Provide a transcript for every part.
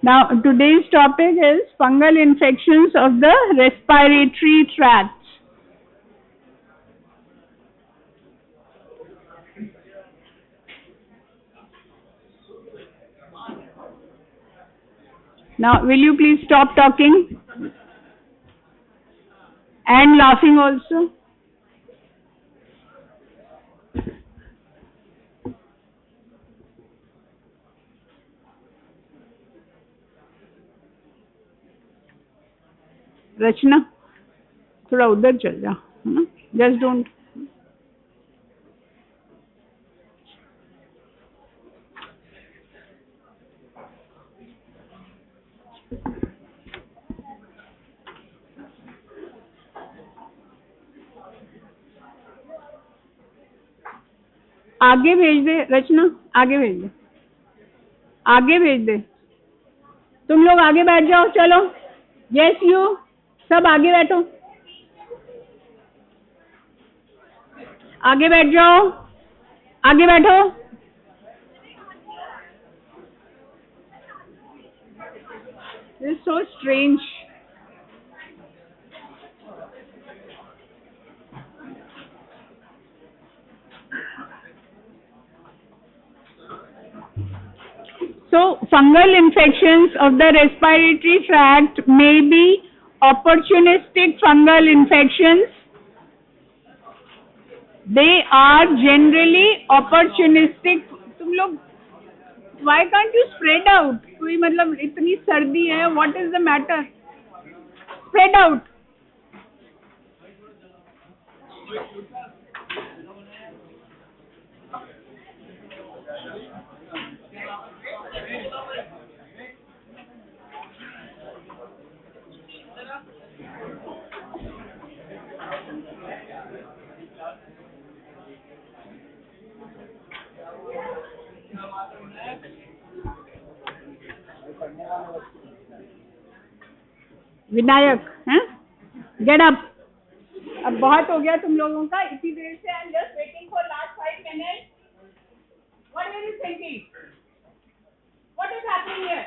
Now, today's topic is fungal infections of the respiratory tract. Now, will you please stop talking and laughing also? रचना थोड़ा उधर चल जा, just don't. आगे भेज दे रचना, आगे भेज दे, आगे भेज दे. तुम लोग आगे बैठ जाओ, चलो. यस यू सब आगे बैठो, आगे बैठ जाओ, आगे बैठो. This is so strange. So, fungal infections of the respiratory tract may be opportunistic fungal infections. They are generally opportunistic. तुम लोग, why can't you spread out? कोई मतलब इतनी सर्दी है, what is the matter? Spread out. Vinayak, हैं? Get up. अब बहुत हो गया तुम लोगों का इतनी देर से. I'm just waiting for last 5 minutes. What are you thinking? What is happening here?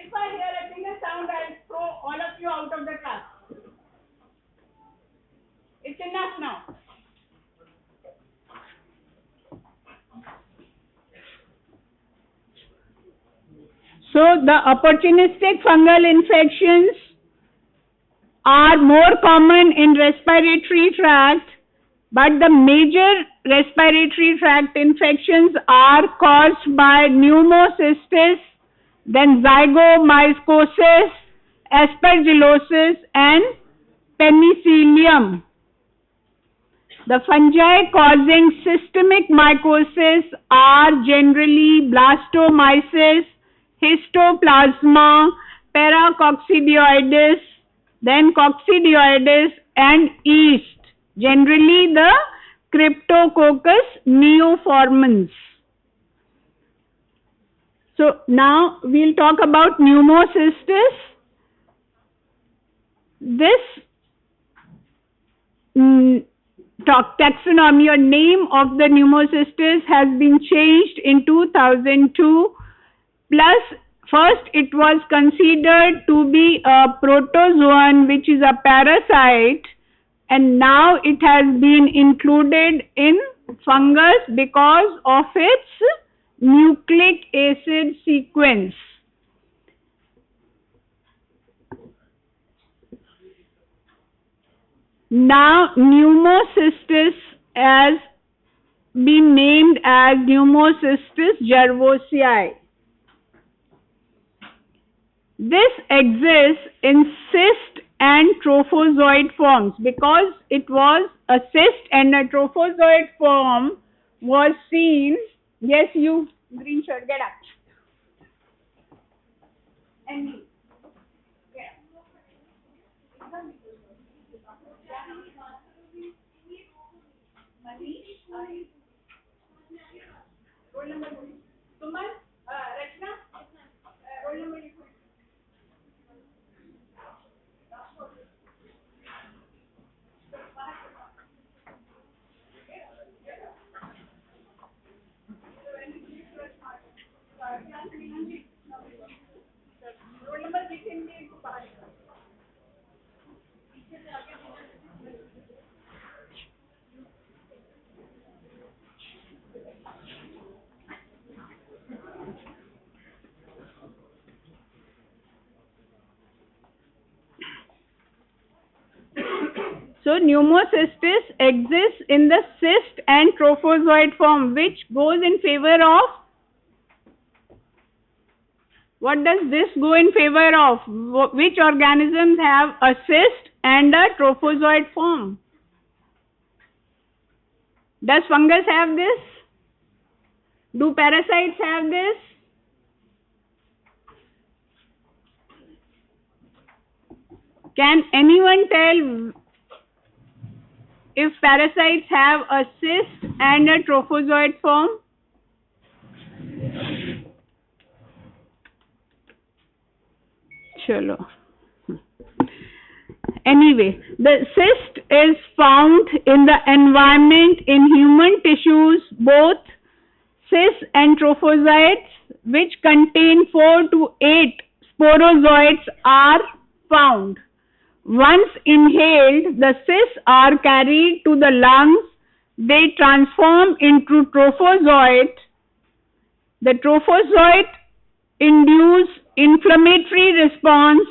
If I hear a single sound, I'll throw all of you out of the class. It's enough now. So, the opportunistic fungal infections are more common in respiratory tract, but the major respiratory tract infections are caused by pneumocystis, then zygomycosis, aspergillosis, and penicillium. The fungi causing systemic mycosis are generally blastomyces, histoplasma, paracoccidioides, then coccidioides, and yeast, generally the Cryptococcus neoformans. So now we'll talk about pneumocystis. This taxonomy or name of the pneumocystis has been changed in 2002. Plus, first it was considered to be a protozoan, which is a parasite, and now it has been included in fungus because of its nucleic acid sequence. Now, pneumocystis has been named as Pneumocystis jervoisii. This exists in cyst and trophozoid forms. Because it was a cyst and a trophozoid form was seen. Yes, you, green shirt, get up. And you. Roll number 2. Suman, Rachna, roll number 2. So pneumocystis exists in the cyst and trophozoite form, which goes in favor of, what does this go in favor of? Which organisms have a cyst and a trophozoite form? Does fungus have this? Do parasites have this? Can anyone tell if parasites have a cyst and a trophozoite form? Chalo. Anyway, the cyst is found in the environment in human tissues, both cysts and trophozoites, which contain 4 to 8 sporozoites are found. Once inhaled, the cysts are carried to the lungs. They transform into trophozoite. The trophozoite induce inflammatory response,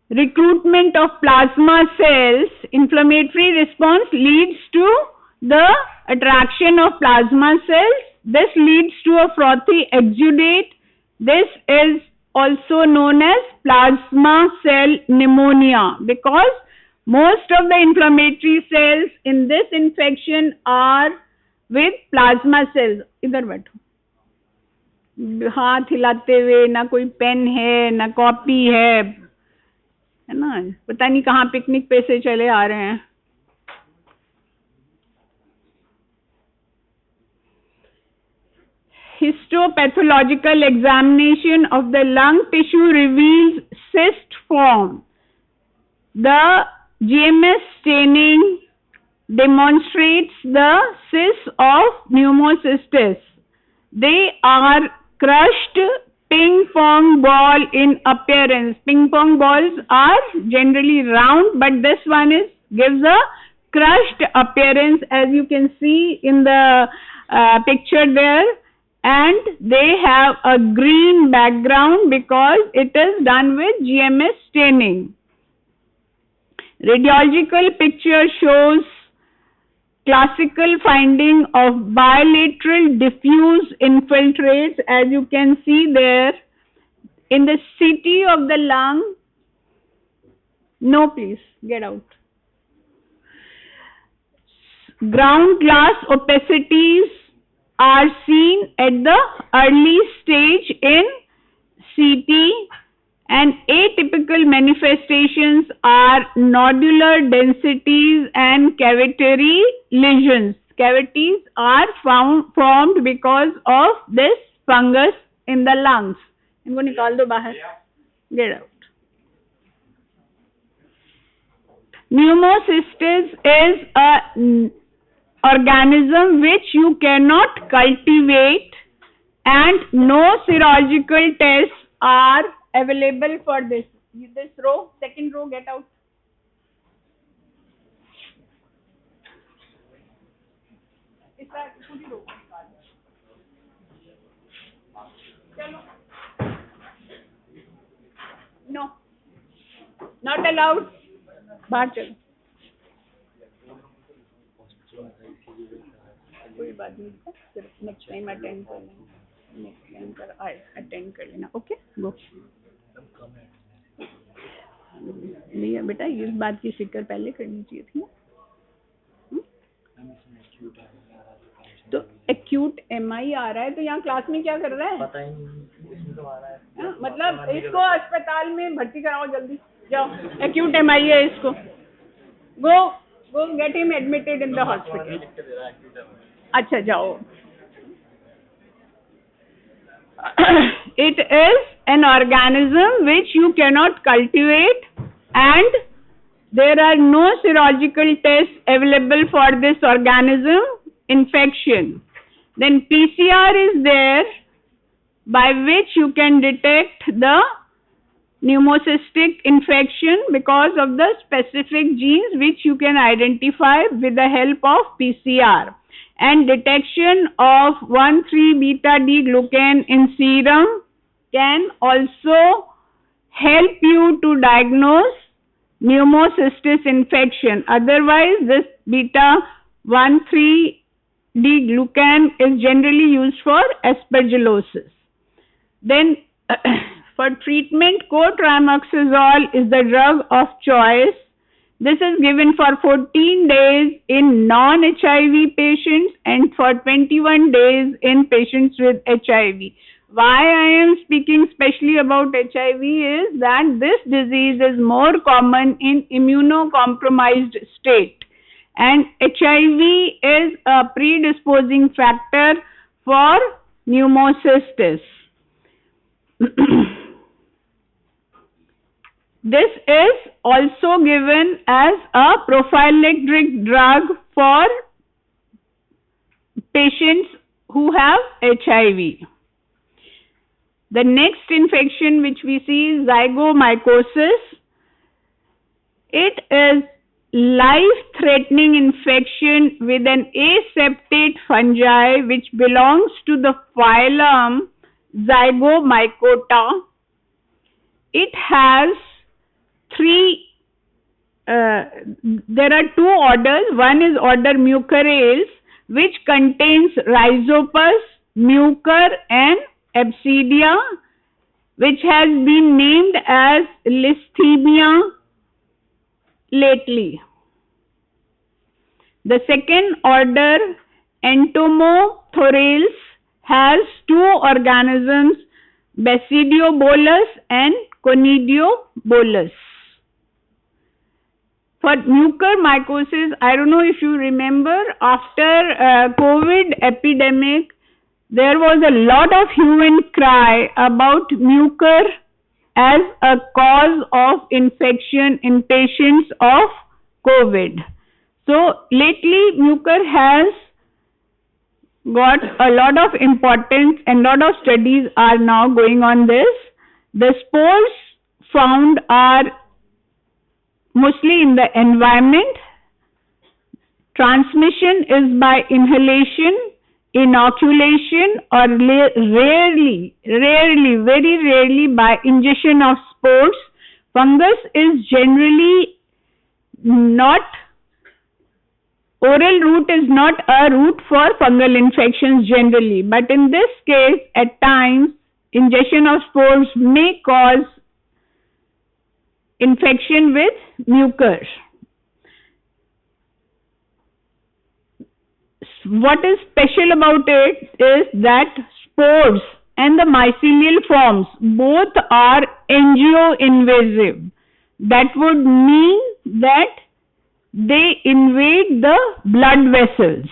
recruitment of plasma cells. Inflammatory response leads to the attraction of plasma cells. This leads to a frothy exudate. This is also known as plasma cell pneumonia, because most of the inflammatory cells in this infection are with plasma cells. इधर बैठो, हाथ हिलाते हुए, ना कोई pen है ना copy है ना, पता नहीं कहाँ पिकनिक पे से चले आ रहे हैं. Histopathological examination of the lung tissue reveals cyst form. The GMS staining demonstrates the cysts of pneumocystis. They are crushed ping pong ball in appearance. Ping pong balls are generally round, but this one gives a crushed appearance, as you can see in the picture there. And they have a green background because it is done with GMS staining. Radiological picture shows classical finding of bilateral diffuse infiltrates, as you can see there. In the CT of the lung, no please, get out. Ground glass opacities are seen at the early stage in CT, and atypical manifestations are nodular densities and cavitary lesions. Cavities are formed because of this fungus in the lungs. इनको निकाल दो बाहर. Get out. Pneumocystis is a organism which you cannot cultivate, and no serological tests are available for this. This row, second row, get out. No, not allowed. बाहर चलो. कोई बात नहीं, सिर्फ नेक्स्ट टाइम अटेंड कर लेना, नेक्स्ट टाइम कर attend कर लेना. ओके, गो. नहीं बेटा, इस बात की फिक्र पहले करनी चाहिए थी ना. तो एक्यूट एमआई आ रहा है, तो यहाँ क्लास में क्या कर रहा है पता ही नहीं. तो आ रहा है मतलब इसको अस्पताल में भर्ती कराओ, जल्दी जाओ. एक्यूट एमआई है इसको. गो get him admitted in the hospital. अच्छा जाओ. It is an organism which you cannot cultivate, and there are no serological tests available for this organism infection. Then PCR is there, by which you can detect the pneumocystic infection because of the specific genes which you can identify with the help of PCR. And detection of 1,3-beta D glucan in serum can also help you to diagnose pneumocystis infection. Otherwise, this beta 1,3 D glucan is generally used for aspergillosis. Then for treatment, cotrimoxazole is the drug of choice. This is given for 14 days in non-HIV patients and for 21 days in patients with HIV. Why I am speaking specially about HIV is that this disease is more common in immunocompromised state, and HIV is a predisposing factor for pneumocystis. This is also given as a prophylactic drug for patients who have HIV. The next infection which we see is zygomycosis. It is life-threatening infection with an aseptate fungi which belongs to the phylum Zygomycota. It has there are two orders. One is order Mucorales, which contains Rhizopus, Mucor and Absidia, which has been named as Listhemia lately. The second order, Entomothorales, has two organisms, Basidiobolus and Conidiobolus. For mucormycosis, I don't know if you remember, after COVID epidemic, there was a lot of hue and cry about mucor as a cause of infection in patients of COVID. So lately mucor has got a lot of importance and lot of studies are now going on this. The spores found are mostly in the environment. Transmission is by inhalation, inoculation, or very rarely by ingestion of spores. Fungus is generally not, oral route is not a route for fungal infections generally, but in this case at times ingestion of spores may cause infection with mucor. What is special about it is that spores and the mycelial forms both are angio-invasive. That would mean that they invade the blood vessels,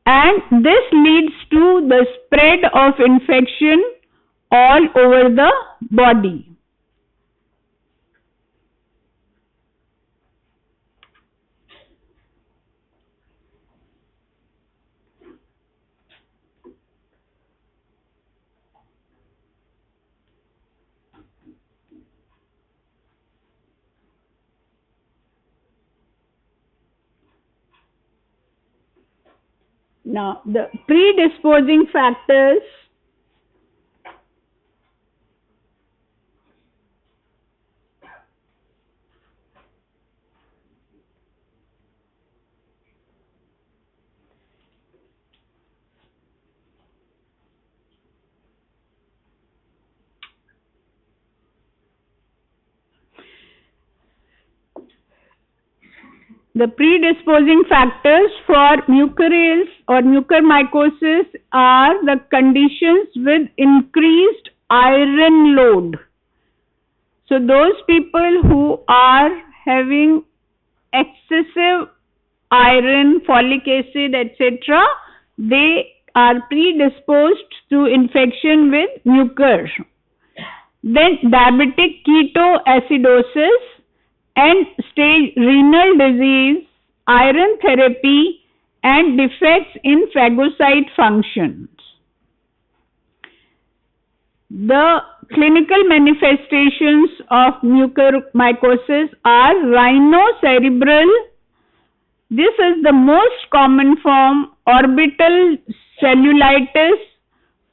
and this leads to the spread of infection all over the body. Now, the predisposing factors. The predisposing factors for mucorales or mucormycosis are the conditions with increased iron load. So those people who are having excessive iron, folic acid, etc., they are predisposed to infection with mucor. Then diabetic ketoacidosis, end-stage renal disease, iron therapy, and defects in phagocyte functions. The clinical manifestations of mucormycosis are rhinocerebral. This is the most common form. Orbital cellulitis,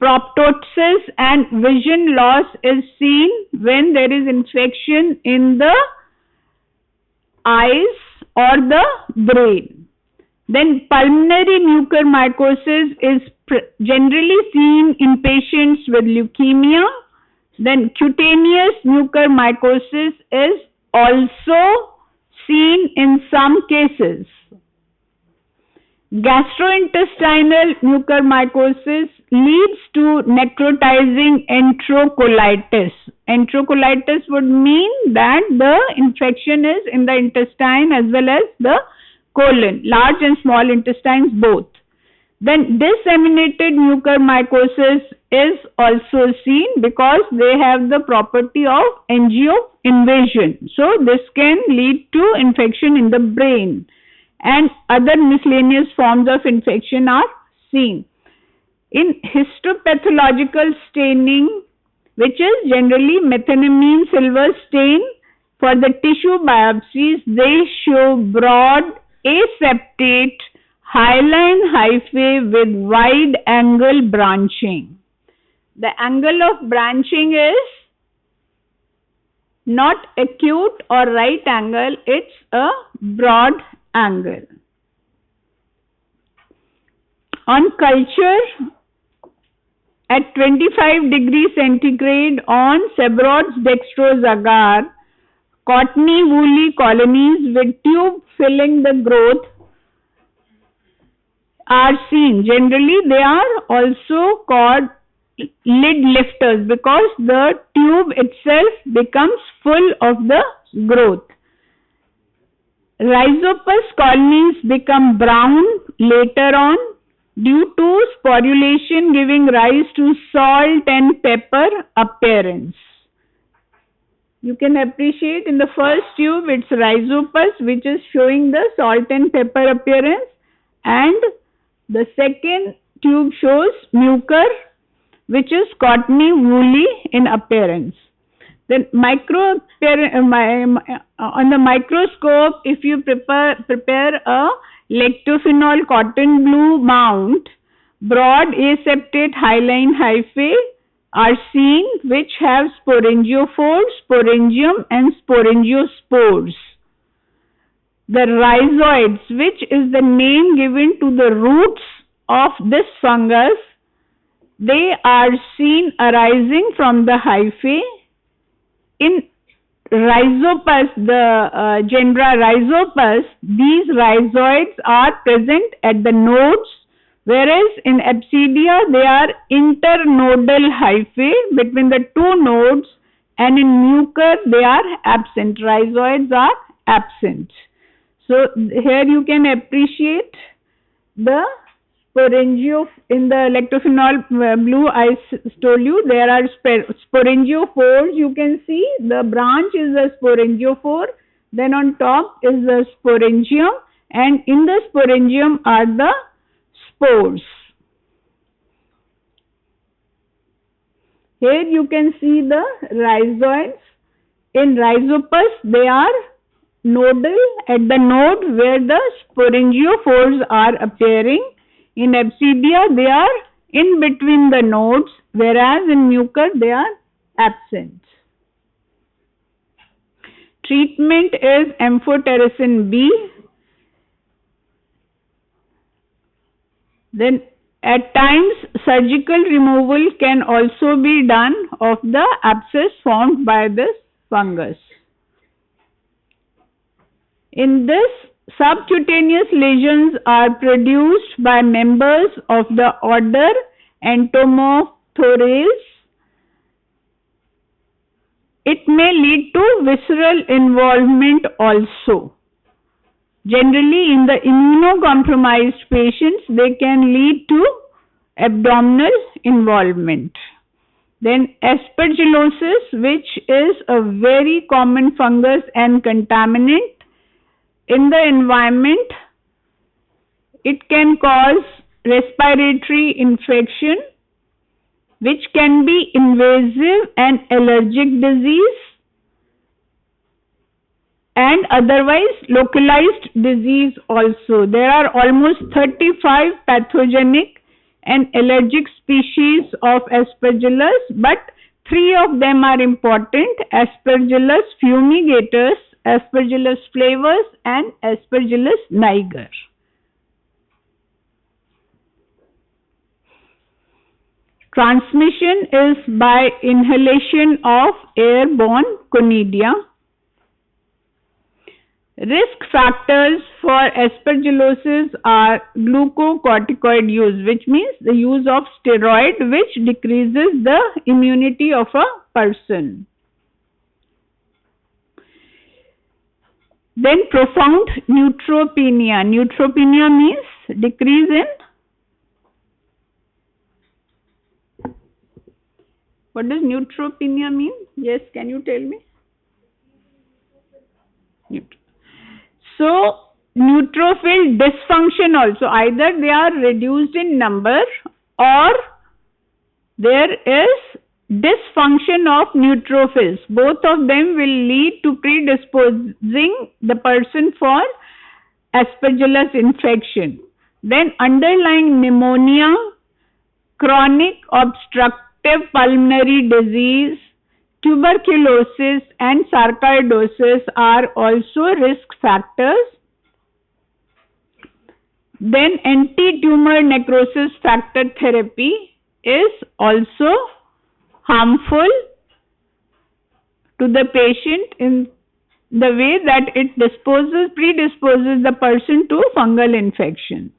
proptosis, and vision loss is seen when there is infection in the eyes or the brain. Then pulmonary mucormycosis is generally seen in patients with leukemia. Then cutaneous mucormycosis is also seen in some cases. Gastrointestinal mucormycosis leads to necrotizing enterocolitis. Enterocolitis would mean that the infection is in the intestine as well as the colon, large and small intestines both. Then disseminated mucormycosis is also seen because they have the property of angioinvasion. So this can lead to infection in the brain, and other miscellaneous forms of infection are seen. In histopathological staining, which is generally methenamine silver stain, for the tissue biopsies, they show broad aseptate hyaline hyphae with wide angle branching. The angle of branching is not acute or right angle, it's a broad angle. On culture, at 25 degrees centigrade on Sebrot's dextrose agar, cottony woolly colonies with tube filling the growth are seen. Generally, they are also called lid lifters because the tube itself becomes full of the growth. Rhizopus colonies become brown later on due to sporulation giving rise to salt and pepper appearance. You can appreciate in the first tube it's rhizopus which is showing the salt and pepper appearance, and the second tube shows mucor which is cottony woolly in appearance. Then on the microscope, if you prepare a lactophenol cotton blue mount, broad aseptate hyaline hyphae are seen which have sporangiophores, sporangium and sporangiospores. The rhizoids, which is the name given to the roots of this fungus, they are seen arising from the hyphae. In Rhizopus, the genera Rhizopus, these rhizoids are present at the nodes, whereas in Absidia they are internodal hyphae between the two nodes, and in mucor they are absent. Rhizoids are absent. So here you can appreciate the sporangio. In the lactophenol blue I told you there are sporangiophores. You can see the branch is the sporangiophore, then on top is the sporangium, and in the sporangium are the spores. Here you can see the rhizoids. In Rhizopus they are nodal at the node where the sporangiophores are appearing. In Absidia they are in between the nodes, whereas in mucor they are absent. Treatment is amphotericin B. Then at times surgical removal can also be done of the abscess formed by this fungus. In this, subcutaneous lesions are produced by members of the order Entomophorees. It may lead to visceral involvement also. Generally, in the immunocompromised patients, they can lead to abdominal involvement. Then aspergillosis, which is a very common fungus and contaminant in the environment, it can cause respiratory infection. which can be invasive and allergic disease, and otherwise localized disease also. There are almost 35 pathogenic and allergic species of Aspergillus, but three of them are important: Aspergillus fumigatus, Aspergillus flavus, and Aspergillus niger. Transmission is by inhalation of airborne conidia. Risk factors for aspergillosis are glucocorticoid use, which means the use of steroid, which decreases the immunity of a person. Then profound neutropenia. Neutropenia means decrease in, what does neutropenia mean? Yes, can you tell me? So, neutrophil dysfunction also. Either they are reduced in number or there is dysfunction of neutrophils. Both of them will lead to predisposing the person for Aspergillus infection. Then underlying pneumonia, chronic obstructive pulmonary disease, tuberculosis and sarcoidosis are also risk factors. Then anti-tumor necrosis factor therapy is also harmful to the patient in the way that it predisposes the person to fungal infections.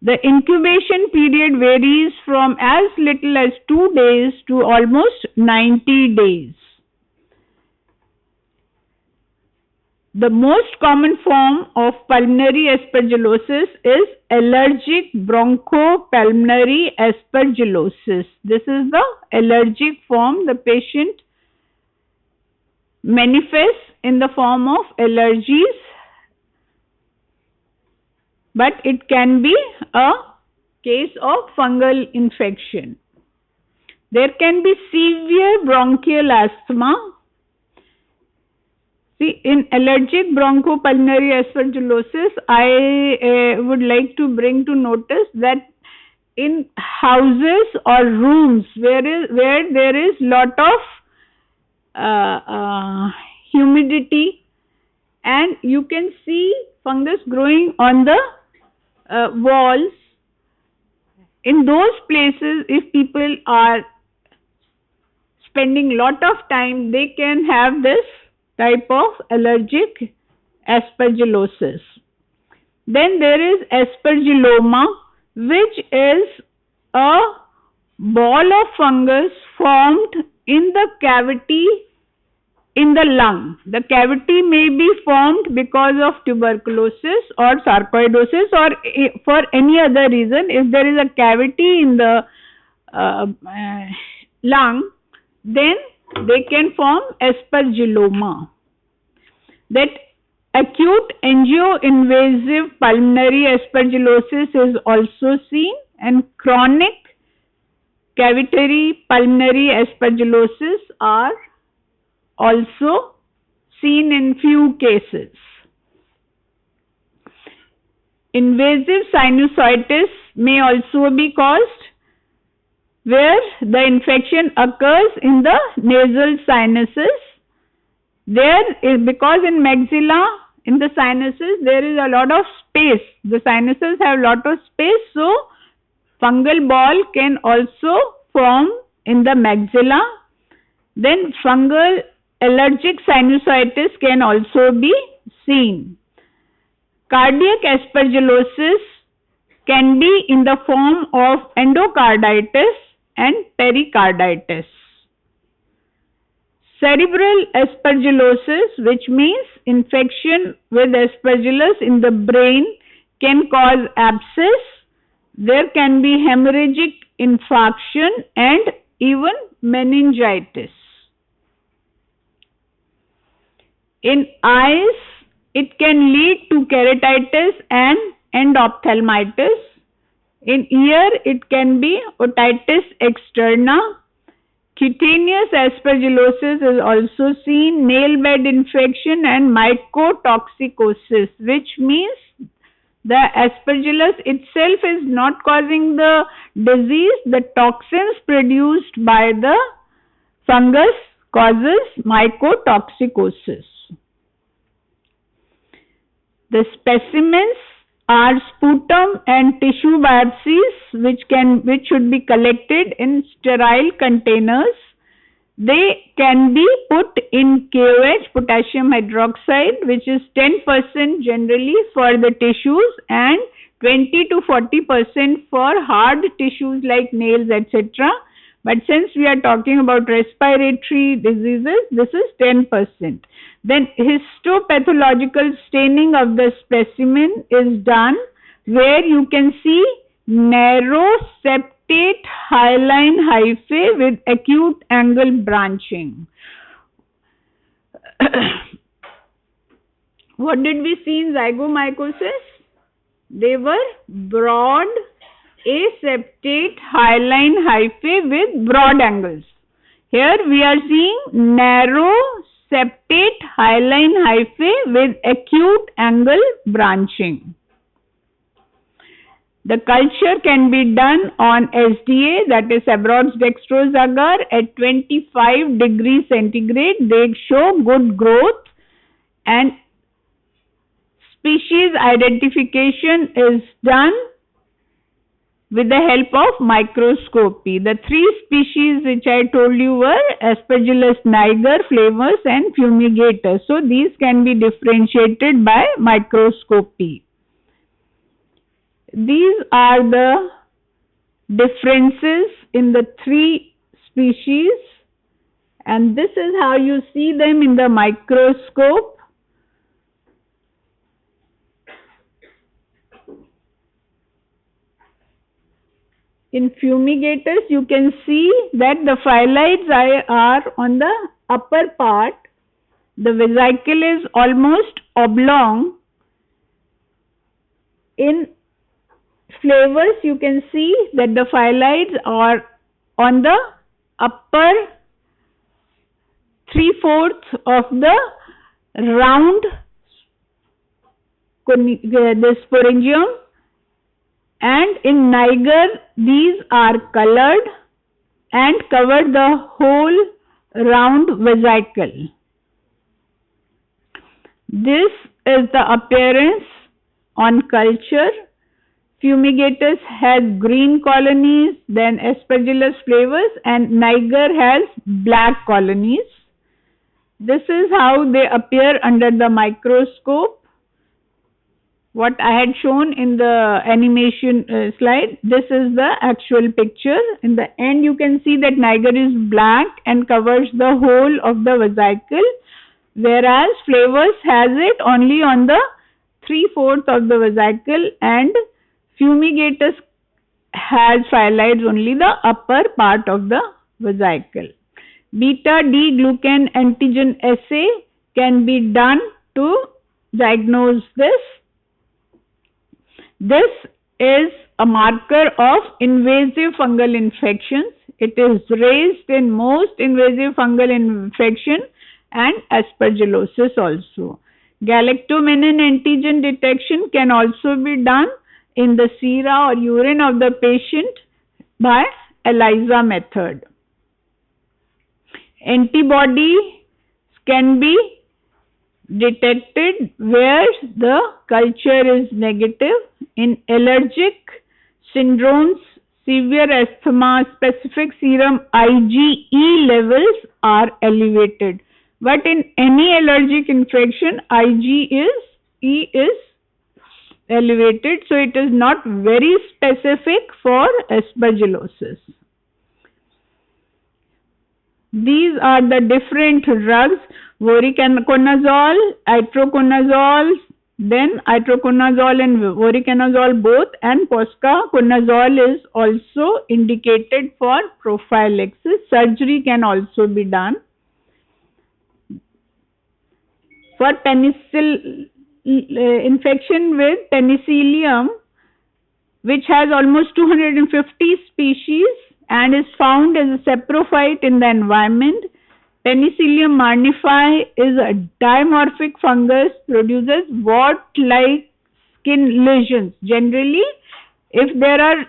The incubation period varies from as little as 2 days to almost 90 days. The most common form of pulmonary aspergillosis is allergic bronchopulmonary aspergillosis. This is the allergic form. The patient manifests in the form of allergies, but it can be a case of fungal infection. There can be severe bronchial asthma. See, in allergic bronchopulmonary aspergillosis, I would like to bring to notice that in houses or rooms where there is lot of humidity and you can see fungus growing on the walls, in those places, if people are spending lot of time, they can have this type of allergic aspergillosis. Then there is aspergilloma, which is a ball of fungus formed in the cavity in the lung. The cavity may be formed because of tuberculosis or sarcoidosis or for any other reason. If there is a cavity in the lung, then they can form aspergilloma. That acute angioinvasive pulmonary aspergillosis is also seen, and chronic cavitary pulmonary aspergillosis are also seen in few cases. Invasive sinusitis may also be caused, where the infection occurs in the nasal sinuses. Because in maxilla, in the sinuses, there is a lot of space. The sinuses have a lot of space, so fungal ball can also form in the maxilla. Then fungal allergic sinusitis can also be seen. Cardiac aspergillosis can be in the form of endocarditis and pericarditis. Cerebral aspergillosis, which means infection with aspergillus in the brain, can cause abscess. There can be hemorrhagic infarction and even meningitis. In eyes, it can lead to keratitis and endophthalmitis. In ear, it can be otitis externa. Cutaneous aspergillosis is also seen, nail bed infection and mycotoxicosis, which means the aspergillus itself is not causing the disease. The toxins produced by the fungus causes mycotoxicosis. The specimens are sputum and tissue biopsies which should be collected in sterile containers. They can be put in KOH, potassium hydroxide, which is 10% generally for the tissues and 20 to 40% for hard tissues like nails, etc. But since we are talking about respiratory diseases, this is 10%. Then histopathological staining of the specimen is done, where you can see narrow septate hyaline hyphae with acute angle branching. What did we see in zygomycosis? They were broad aseptate hyaline hyphae with broad angles. Here we are seeing narrow septate hyaline hyphae with acute angle branching. The culture can be done on SDA, that is Abroad's dextrose agar, at 25 degrees centigrade. They show good growth, and species identification is done with the help of microscopy. The three species which I told you were Aspergillus niger, flavus and fumigator. So these can be differentiated by microscopy. These are the differences in the three species, and this is how you see them in the microscope. In fumigators, you can see that the phyllides are on the upper part. The vesicle is almost oblong. In flavors, you can see that the phyllides are on the upper 3/4 of the round the sporangium, and in niger these are colored and cover the whole round vesicle. This is the appearance on culture. Fumigators has green colonies, then Aspergillus flavus, and niger has black colonies. This is how they appear under the microscope. What I had shown in the animation slide, this is the actual picture. In the end, you can see that niger is black and covers the whole of the vesicle, whereas flavus has it only on the 3/4 of the vesicle, and fumigatus has phyllides only the upper part of the vesicle. Beta D glucan antigen assay can be done to diagnose this. This is a marker of invasive fungal infections. It is raised in most invasive fungal infection and aspergillosis also. Galactomannan antigen detection can also be done in the sera or urine of the patient by ELISA method. Antibodies can be detected where the culture is negative. In allergic syndromes, severe asthma, specific serum IgE levels are elevated. But in any allergic infection, IgE is elevated, so it is not very specific for aspergillosis. These are the different drugs: voriconazole, itraconazole, then itraconazole and voriconazole both, and posaconazole is also indicated for prophylaxis. Surgery can also be done. For infection with penicillium, which has almost 250 species and is found as a saprophyte in the environment. Penicillium marnifi is a dimorphic fungus, produces wart-like skin lesions. Generally, if there are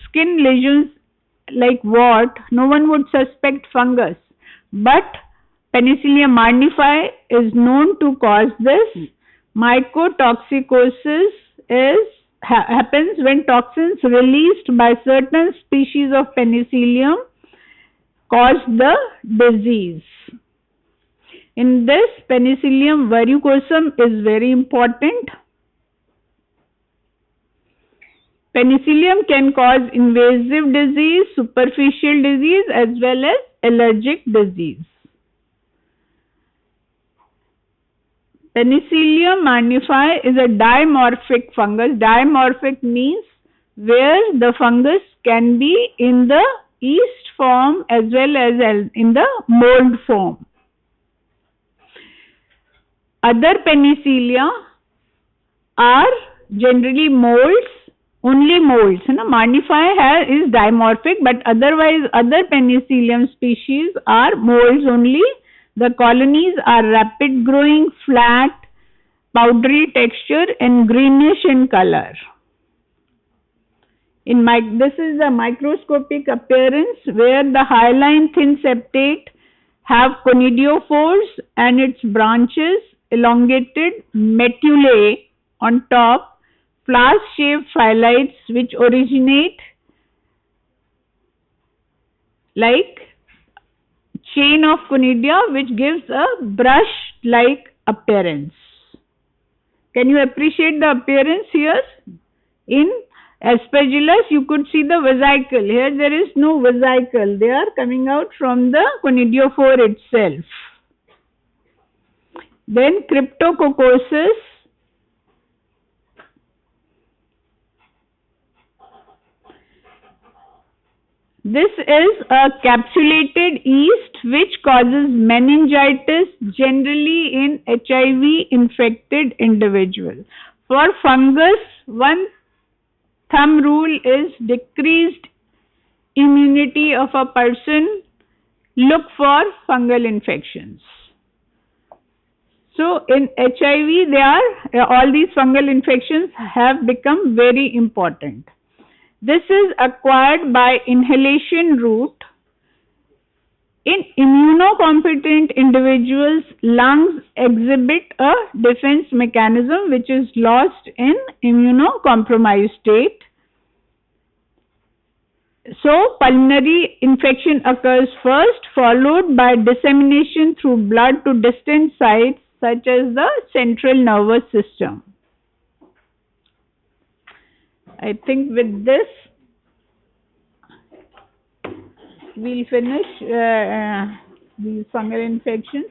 skin lesions like wart, no one would suspect fungus. But Penicillium marnifi is known to cause this. Mycotoxicosis happens when toxins released by certain species of Penicillium cause the disease. In this, Penicillium verrucosum is very important. Penicillium can cause invasive disease, superficial disease as well as allergic disease. Penicillium marnifi is a dimorphic fungus. Dimorphic means where the fungus can be in the yeast form as well as in the mold form. Other penicillia are generally molds, only molds. Marnifi is dimorphic, but otherwise other penicillium species are molds only. The colonies are rapid growing, flat, powdery texture and greenish in color. This is the microscopic appearance where the hyaline thin septate have conidiophores and its branches elongated medullae on top, flask-shaped phyllites which originate like chain of conidia which gives a brush-like appearance. Can you appreciate the appearance here? In Aspergillus, you could see the vesicle. Here there is no vesicle. They are coming out from the conidiophore itself. Then Cryptococcus. This is a capsulated yeast which causes meningitis generally in HIV infected individuals. For fungus, one thumb rule is decreased immunity of a person, look for fungal infections. So in HIV, all these fungal infections have become very important. This is acquired by inhalation route. In immunocompetent individuals, lungs exhibit a defense mechanism which is lost in immunocompromised state. So, pulmonary infection occurs first, followed by dissemination through blood to distant sites such as the central nervous system. I think with this, we'll finish these fungal infections.